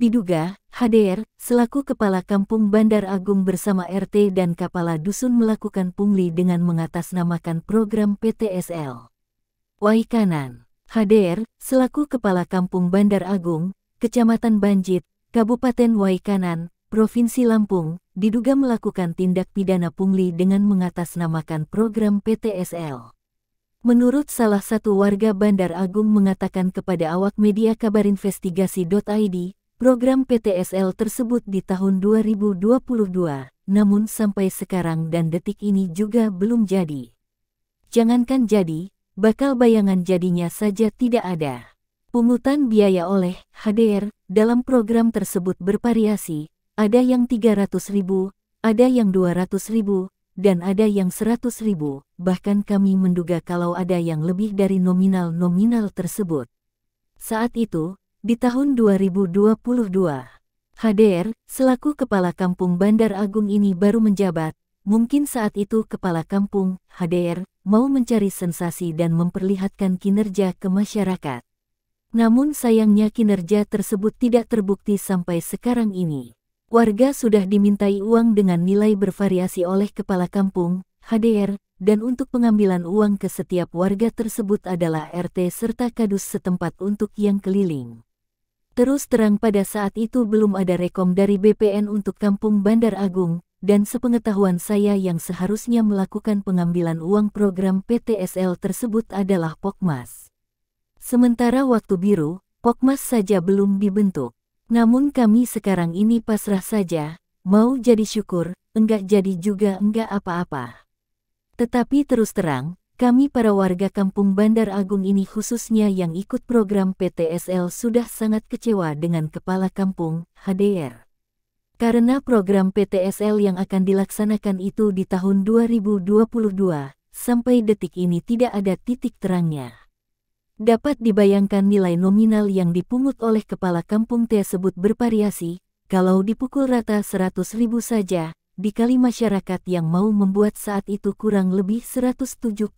Diduga, HDR, selaku Kepala Kampung Bandar Agung bersama RT dan Kepala Dusun melakukan pungli dengan mengatasnamakan program PTSL. Waikanan, HDR, selaku Kepala Kampung Bandar Agung, Kecamatan Banjit, Kabupaten Waikanan, Provinsi Lampung, diduga melakukan tindak pidana pungli dengan mengatasnamakan program PTSL. Menurut salah satu warga Bandar Agung mengatakan kepada awak media kabarinvestigasi.id, program PTSL tersebut di tahun 2022, namun sampai sekarang dan detik ini juga belum jadi. Jangankan jadi, bakal bayangan jadinya saja tidak ada. Pungutan biaya oleh HDR dalam program tersebut bervariasi, ada yang 300.000, ada yang 200.000, dan ada yang 100.000, bahkan kami menduga kalau ada yang lebih dari nominal tersebut. Saat itu, di tahun 2022, HDR, selaku Kepala Kampung Bandar Agung ini baru menjabat, mungkin saat itu Kepala Kampung, HDR, mau mencari sensasi dan memperlihatkan kinerja ke masyarakat. Namun sayangnya kinerja tersebut tidak terbukti sampai sekarang ini. Warga sudah dimintai uang dengan nilai bervariasi oleh Kepala Kampung, HDR, dan untuk pengambilan uang ke setiap warga tersebut adalah RT serta kadus setempat untuk yang keliling. Terus terang pada saat itu belum ada rekom dari BPN untuk Kampung Bandar Agung, dan sepengetahuan saya yang seharusnya melakukan pengambilan uang program PTSL tersebut adalah Pokmas. Sementara waktu biru, Pokmas saja belum dibentuk. Namun kami sekarang ini pasrah saja, mau jadi syukur, enggak jadi juga enggak apa-apa. Tetapi terus terang, kami para warga Kampung Bandar Agung ini khususnya yang ikut program PTSL sudah sangat kecewa dengan Kepala Kampung, HDR. Karena program PTSL yang akan dilaksanakan itu di tahun 2022, sampai detik ini tidak ada titik terangnya. Dapat dibayangkan nilai nominal yang dipungut oleh Kepala Kampung tersebut bervariasi, kalau dipukul rata 100.000 saja, dikali masyarakat yang mau membuat saat itu kurang lebih 175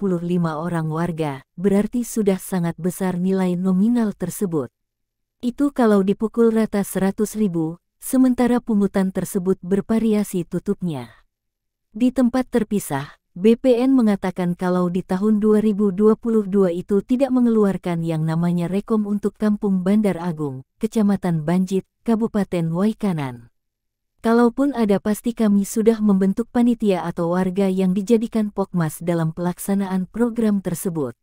orang warga, berarti sudah sangat besar nilai nominal tersebut. Itu kalau dipukul rata 100.000, sementara pungutan tersebut bervariasi tutupnya. Di tempat terpisah, BPN mengatakan kalau di tahun 2022 itu tidak mengeluarkan yang namanya rekom untuk Kampung Bandar Agung, Kecamatan Banjit, Kabupaten Waikanan. Kalaupun ada pasti kami sudah membentuk panitia atau warga yang dijadikan Pokmas dalam pelaksanaan program tersebut.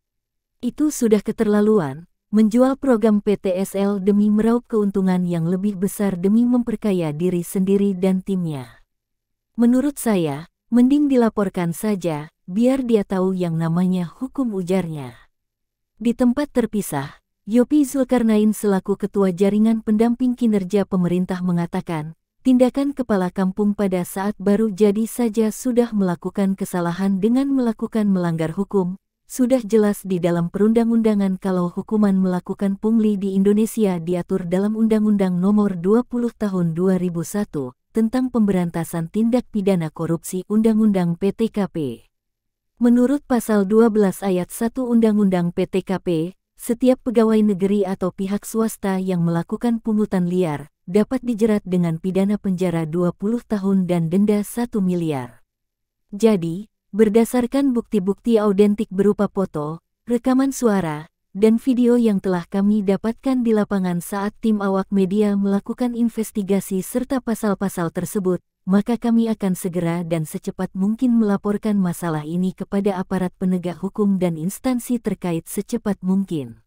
Itu sudah keterlaluan, menjual program PTSL demi meraup keuntungan yang lebih besar demi memperkaya diri sendiri dan timnya. Menurut saya, mending dilaporkan saja, biar dia tahu yang namanya hukum, ujarnya. Di tempat terpisah, Yopi Zulkarnain selaku Ketua Jaringan Pendamping Kinerja Pemerintah mengatakan, tindakan Kepala Kampung pada saat baru jadi saja sudah melakukan kesalahan dengan melakukan melanggar hukum. Sudah jelas di dalam perundang-undangan kalau hukuman melakukan pungli di Indonesia diatur dalam Undang-Undang Nomor 20 Tahun 2001 tentang Pemberantasan Tindak Pidana Korupsi Undang-Undang PTKP. Menurut Pasal 12 Ayat 1 Undang-Undang PTKP, setiap pegawai negeri atau pihak swasta yang melakukan pungutan liar dapat dijerat dengan pidana penjara 20 tahun dan denda 1 miliar. Jadi, berdasarkan bukti-bukti autentik berupa foto, rekaman suara, dan video yang telah kami dapatkan di lapangan saat tim awak media melakukan investigasi serta pasal-pasal tersebut, maka kami akan segera dan secepat mungkin melaporkan masalah ini kepada aparat penegak hukum dan instansi terkait secepat mungkin.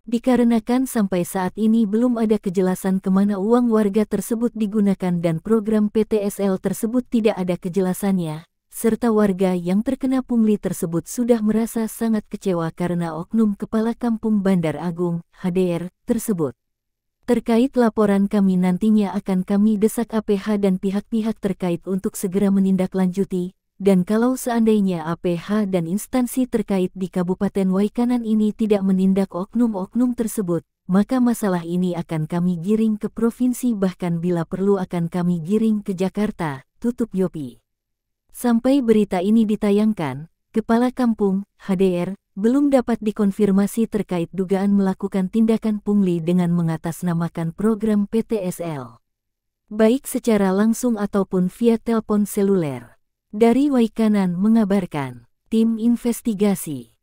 Dikarenakan sampai saat ini belum ada kejelasan kemana uang warga tersebut digunakan dan program PTSL tersebut tidak ada kejelasannya, serta warga yang terkena pungli tersebut sudah merasa sangat kecewa karena oknum Kepala Kampung Bandar Agung, HDR, tersebut. Terkait laporan kami nantinya akan kami desak APH dan pihak-pihak terkait untuk segera menindaklanjuti, dan kalau seandainya APH dan instansi terkait di Kabupaten Waikanan ini tidak menindak oknum-oknum tersebut, maka masalah ini akan kami giring ke provinsi bahkan bila perlu akan kami giring ke Jakarta, tutup Yopi. Sampai berita ini ditayangkan, Kepala Kampung, HDR, belum dapat dikonfirmasi terkait dugaan melakukan tindakan pungli dengan mengatasnamakan program PTSL, baik secara langsung ataupun via telepon seluler. Dari Waikanan mengabarkan, tim investigasi